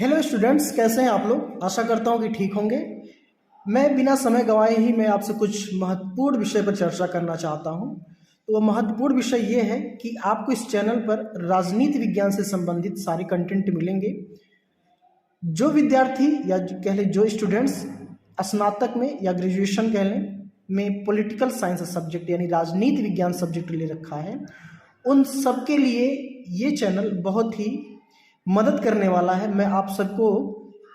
Hello students, कैसे हैं आप लोग। आशा करता हूं कि ठीक होंगे। मैं बिना समय गंवाए ही मैं आपसे कुछ महत्वपूर्ण विषय पर चर्चा करना चाहता हूं। तो वह महत्वपूर्ण विषय ये है कि आपको इस चैनल पर राजनीति विज्ञान से संबंधित सारे कंटेंट मिलेंगे। जो विद्यार्थी या कह लें जो स्टूडेंट्स स्नातक में या ग्रेजुएशन कह लें में पॉलिटिकल साइंस सब्जेक्ट यानी राजनीति विज्ञान सब्जेक्ट ले रखा है, उन सबके लिए ये चैनल बहुत ही मदद करने वाला है। मैं आप सबको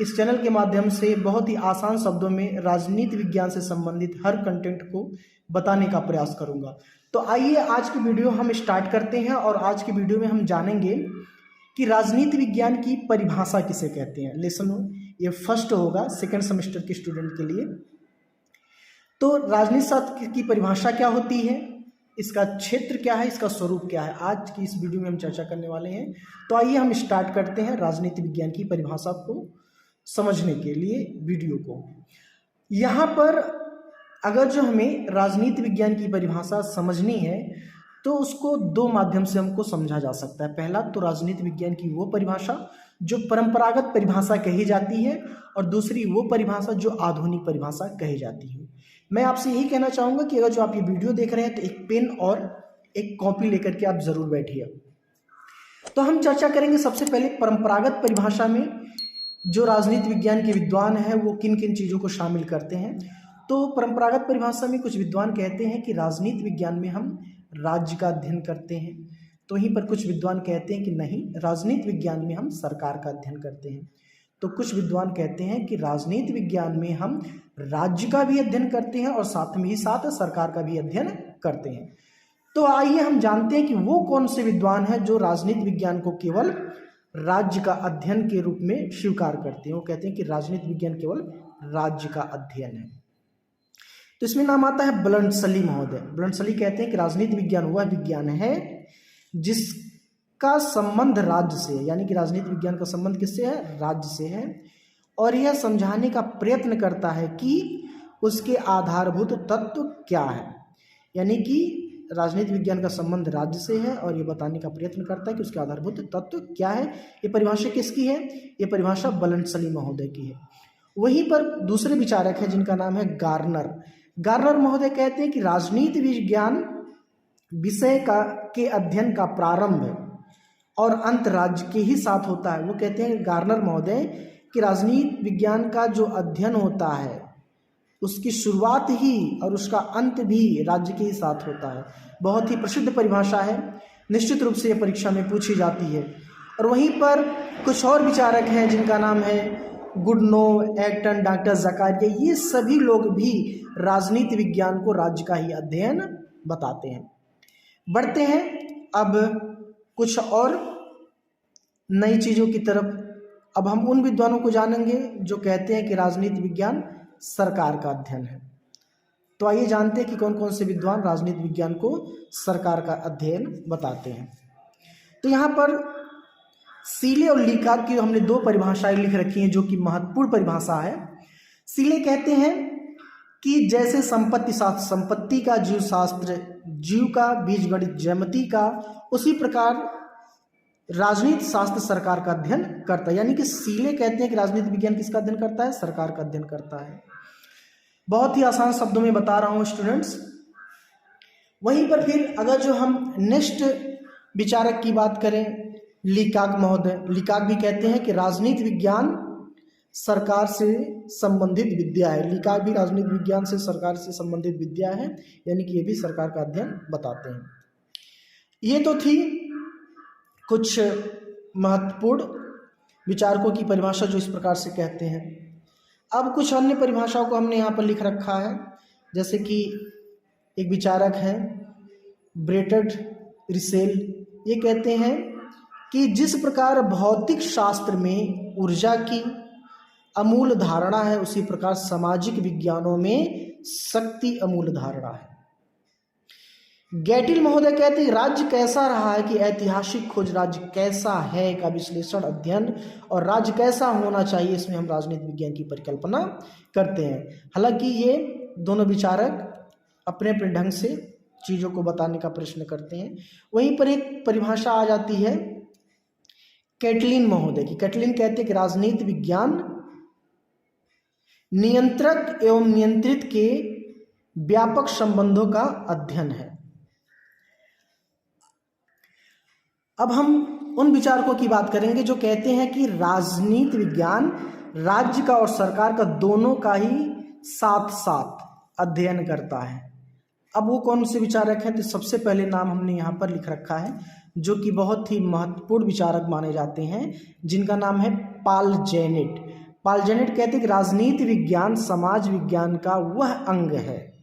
इस चैनल के माध्यम से बहुत ही आसान शब्दों में राजनीति विज्ञान से संबंधित हर कंटेंट को बताने का प्रयास करूंगा। तो आइए आज की वीडियो हम स्टार्ट करते हैं और आज की वीडियो में हम जानेंगे कि राजनीति विज्ञान की परिभाषा किसे कहते हैं। लेसन ये फर्स्ट होगा सेकेंड सेमेस्टर के स्टूडेंट के लिए। तो राजनीति शास्त्र की परिभाषा क्या होती है, इसका क्षेत्र क्या है, इसका स्वरूप क्या है, आज की इस वीडियो में हम चर्चा करने वाले हैं। तो आइए हम स्टार्ट करते हैं राजनीति विज्ञान की परिभाषा को समझने के लिए वीडियो को। यहाँ पर अगर जो हमें राजनीति विज्ञान की परिभाषा समझनी है तो उसको दो माध्यम से हमको समझा जा सकता है। पहला तो राजनीति विज्ञान की वो परिभाषा जो परंपरागत परिभाषा कही जाती है और दूसरी वो परिभाषा जो आधुनिक परिभाषा कही जाती है। मैं आपसे यही कहना चाहूँगा कि अगर जो आप ये वीडियो देख रहे हैं तो एक पेन और एक कॉपी लेकर के आप ज़रूर बैठिए। तो हम चर्चा करेंगे सबसे पहले परंपरागत परिभाषा में जो राजनीति विज्ञान के विद्वान हैं वो किन किन चीज़ों को शामिल करते हैं। तो परंपरागत परिभाषा में कुछ विद्वान कहते हैं कि राजनीति विज्ञान में हम राज्य का अध्ययन करते हैं, तो वहीं पर कुछ विद्वान कहते हैं कि नहीं, राजनीति विज्ञान में हम सरकार का अध्ययन करते हैं। तो कुछ विद्वान कहते हैं कि राजनीति विज्ञान में हम राज्य का भी अध्ययन करते हैं और साथ में ही साथ सरकार का भी अध्ययन करते हैं। तो आइए हम जानते हैं कि वो कौन से विद्वान हैं जो राजनीति विज्ञान को केवल राज्य का अध्ययन के रूप में स्वीकार करते हैं। वो कहते हैं कि राजनीति विज्ञान केवल राज्य का अध्ययन है। तो इसमें नाम आता है ब्लंटसली महोदय। ब्लंटसली कहते हैं कि राजनीति विज्ञान वह विज्ञान है जिसका संबंध राज्य से है, यानी कि राजनीति विज्ञान का संबंध किससे है, राज्य से है, और यह समझाने का प्रयत्न करता है कि उसके आधारभूत तत्व क्या है। यानी कि राजनीति विज्ञान का संबंध राज्य से है और ये बताने का प्रयत्न करता है कि उसके आधारभूत तत्व क्या है। ये परिभाषा किसकी है, ये परिभाषा ब्लंटसली महोदय की है। वहीं पर दूसरे विचारक हैं जिनका नाम है गार्नर। गार्नर महोदय कहते हैं कि राजनीति विज्ञान विषय के अध्ययन का प्रारंभ और अंत राज्य के ही साथ होता है। वो कहते हैं गार्नर महोदय कि राजनीति विज्ञान का जो अध्ययन होता है उसकी शुरुआत ही और उसका अंत भी राज्य के ही साथ होता है। बहुत ही प्रसिद्ध परिभाषा है, निश्चित रूप से यह परीक्षा में पूछी जाती है। और वहीं पर कुछ और विचारक हैं जिनका नाम है गुडनो, एक्टन, डॉक्टर जकारिया। ये सभी लोग भी राजनीति विज्ञान को राज्य का ही अध्ययन बताते हैं। बढ़ते हैं अब कुछ और नई चीज़ों की तरफ। अब हम उन विद्वानों को जानेंगे जो कहते हैं कि राजनीति विज्ञान सरकार का अध्ययन है। तो आइए जानते हैं कि कौन कौन से विद्वान राजनीति विज्ञान को सरकार का अध्ययन बताते हैं। तो यहाँ पर सीले और लीकाक की हमने दो परिभाषाएं लिख रखी हैं जो कि महत्वपूर्ण परिभाषा है। सीले कहते हैं कि जैसे संपत्ति शास्त्र संपत्ति का, जीव शास्त्र जीव का, बीजगणित ज्यामिति का, उसी प्रकार राजनीति शास्त्र सरकार का अध्ययन करता है। यानी कि सीले कहते हैं कि राजनीति विज्ञान किसका अध्ययन करता है, सरकार का अध्ययन करता है। बहुत ही आसान शब्दों में बता रहा हूं स्टूडेंट्स। वहीं पर फिर अगर जो हम नेक्स्ट विचारक की बात करें, लीकाक महोदय। लीकाक भी कहते हैं कि राजनीति विज्ञान सरकार से संबंधित विद्या है। लीकाक भी राजनीति विज्ञान से सरकार से संबंधित विद्या है, यानी कि ये भी सरकार का अध्ययन बताते हैं। ये तो थी कुछ महत्वपूर्ण विचारकों की परिभाषा जो इस प्रकार से कहते हैं। अब कुछ अन्य परिभाषाओं को हमने यहाँ पर लिख रखा है। जैसे कि एक विचारक हैं ब्रेटर्ड रिसेल। ये कहते हैं कि जिस प्रकार भौतिक शास्त्र में ऊर्जा की अमूल धारणा है उसी प्रकार सामाजिक विज्ञानों में शक्ति अमूल धारणा है। गैटिल महोदय कहते हैं राज्य कैसा रहा है कि ऐतिहासिक खोज राज्य कैसा है का विश्लेषण, अध्ययन, और राज्य कैसा होना चाहिए इसमें हम राजनीति विज्ञान की परिकल्पना करते हैं। हालांकि ये दोनों विचारक अपने अपने ढंग से चीज़ों को बताने का प्रश्न करते हैं। वहीं पर एक परिभाषा आ जाती है कैटलिन महोदय की। कैटलिन कहते हैं कि राजनीति विज्ञान नियंत्रक एवं नियंत्रित के व्यापक संबंधों का अध्ययन है। अब हम उन विचारकों की बात करेंगे जो कहते हैं कि राजनीति विज्ञान राज्य का और सरकार का दोनों का ही साथ साथ अध्ययन करता है। अब वो कौन से विचारक हैं? तो सबसे पहले नाम हमने यहाँ पर लिख रखा है, जो कि बहुत ही महत्वपूर्ण विचारक माने जाते हैं, जिनका नाम है पॉल जेनेट। पॉल जेनेट कहते हैं कि राजनीति विज्ञान समाज विज्ञान का वह अंग है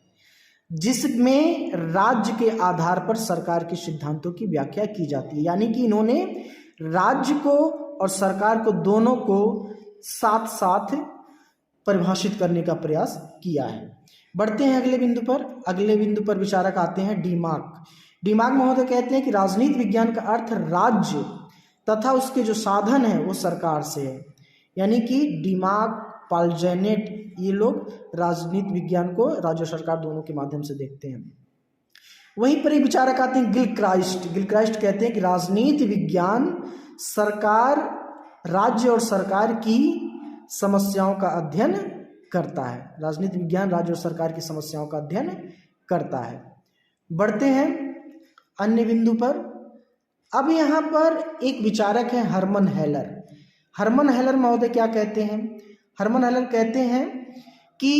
जिसमें राज्य के आधार पर सरकार के सिद्धांतों की व्याख्या की जाती है। यानी कि इन्होंने राज्य को और सरकार को दोनों को साथ साथ परिभाषित करने का प्रयास किया है। बढ़ते हैं अगले बिंदु पर। अगले बिंदु पर विचारक आते हैं डीमार्क। डीमार्क महोदय कहते हैं कि राजनीति विज्ञान का अर्थ राज्य तथा उसके जो साधन है वो सरकार से है। यानी कि डीमार्क, पॉल जेनेट, ये लोग राजनीति विज्ञान को राज्य और सरकार दोनों के माध्यम से देखते हैं। वहीं पर एक विचारक आते हैं गिलक्राइस्ट। गिलक्राइस्ट कहते हैं कि राजनीति विज्ञान सरकार, राज्य और सरकार की समस्याओं का अध्ययन करता है। राजनीति विज्ञान राज्य और सरकार की समस्याओं का अध्ययन करता है। बढ़ते हैं अन्य बिंदु पर। अब यहाँ पर एक विचारक है हरमन हेलर। हरमन हेलर महोदय क्या कहते हैं? हरमन हेलर कहते हैं कि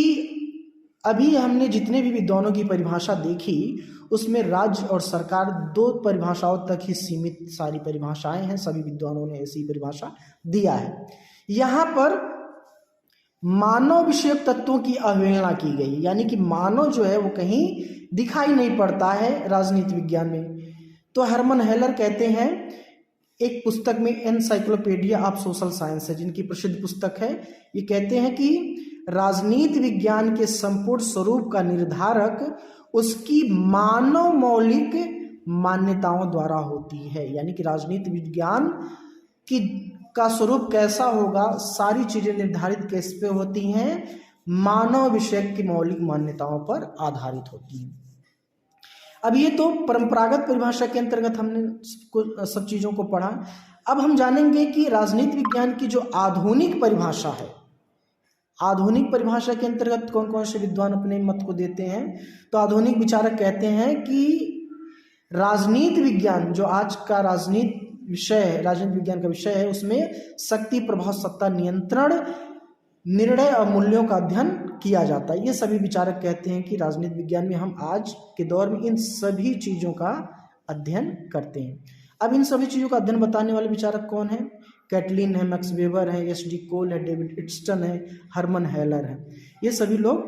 अभी हमने जितने भी विद्वानों की परिभाषा देखी उसमें राज्य और सरकार दो परिभाषाओं तक ही सीमित सारी परिभाषाएं हैं। सभी विद्वानों ने ऐसी परिभाषा दिया है। यहाँ पर मानव विषयक तत्वों की अवहेलना की गई, यानी कि मानव जो है वो कहीं दिखाई नहीं पड़ता है राजनीति विज्ञान में। तो हरमन हेलर कहते हैं, एक पुस्तक में एनसाइक्लोपीडिया ऑफ सोशल साइंस है जिनकी प्रसिद्ध पुस्तक है, ये कहते हैं कि राजनीति विज्ञान के संपूर्ण स्वरूप का निर्धारक उसकी मानव मौलिक मान्यताओं द्वारा होती है। यानी कि राजनीति विज्ञान का स्वरूप कैसा होगा, सारी चीजें निर्धारित किस पे होती हैं? मानव विषय की मौलिक मान्यताओं पर आधारित होती हैं। अब ये तो परंपरागत परिभाषा के अंतर्गत हमने सब चीजों को पढ़ा। अब हम जानेंगे कि राजनीति विज्ञान की जो आधुनिक परिभाषा है, आधुनिक परिभाषा के अंतर्गत कौन कौन से विद्वान अपने मत को देते हैं। तो आधुनिक विचारक कहते हैं कि राजनीति विज्ञान जो आज का राजनीति विज्ञान का विषय है, उसमें शक्ति, प्रभाव, सत्ता, नियंत्रण, निर्णय और मूल्यों का अध्ययन किया जाता है। ये सभी विचारक कहते हैं कि राजनीति विज्ञान में हम आज के दौर में इन सभी चीजों का अध्ययन करते हैं। अब इन सभी चीजों का अध्ययन बताने वाले विचारक कौन है? कैटलिन है, मैक्स वेबर है, एस.डी. कोल है, डेविड इट्स्टन है, हरमन हेलर है। ये सभी लोग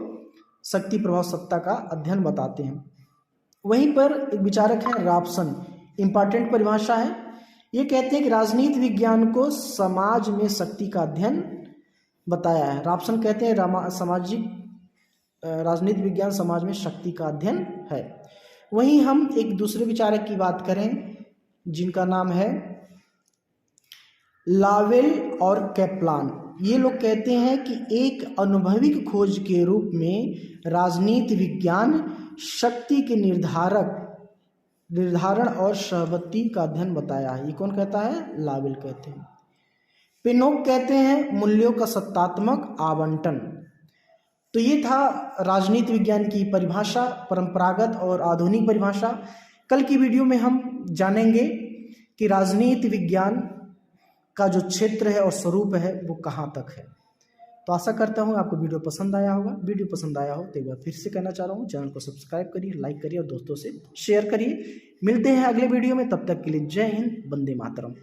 शक्ति, प्रभाव, सत्ता का अध्ययन बताते हैं। वहीं पर एक विचारक है रॉबसन, इंपॉर्टेंट परिभाषा है। ये कहते हैं कि राजनीति विज्ञान को समाज में शक्ति का अध्ययन बताया है। रॉबसन कहते हैं राजनीति विज्ञान समाज में शक्ति का अध्ययन है। वहीं हम एक दूसरे विचारक की बात करें जिनका नाम है लावेल और कैप्लान। ये लोग कहते हैं कि एक अनुभविक खोज के रूप में राजनीति विज्ञान शक्ति के निर्धारण और सहवर्ती का अध्ययन बताया है। ये कौन कहता है? लावेल कहते हैं। पिनोक कहते हैं मूल्यों का सत्तात्मक आवंटन। तो ये था राजनीति विज्ञान की परिभाषा, परंपरागत और आधुनिक परिभाषा। कल की वीडियो में हम जानेंगे कि राजनीति विज्ञान का जो क्षेत्र है और स्वरूप है वो कहाँ तक है। तो आशा करता हूँ आपको वीडियो पसंद आया होगा। वीडियो पसंद आया हो तो एक बार फिर से कहना चाह रहा हूँ, चैनल को सब्सक्राइब करिए, लाइक करिए और दोस्तों से शेयर करिए। मिलते हैं अगले वीडियो में, तब तक के लिए जय हिंद, वंदे मातरम।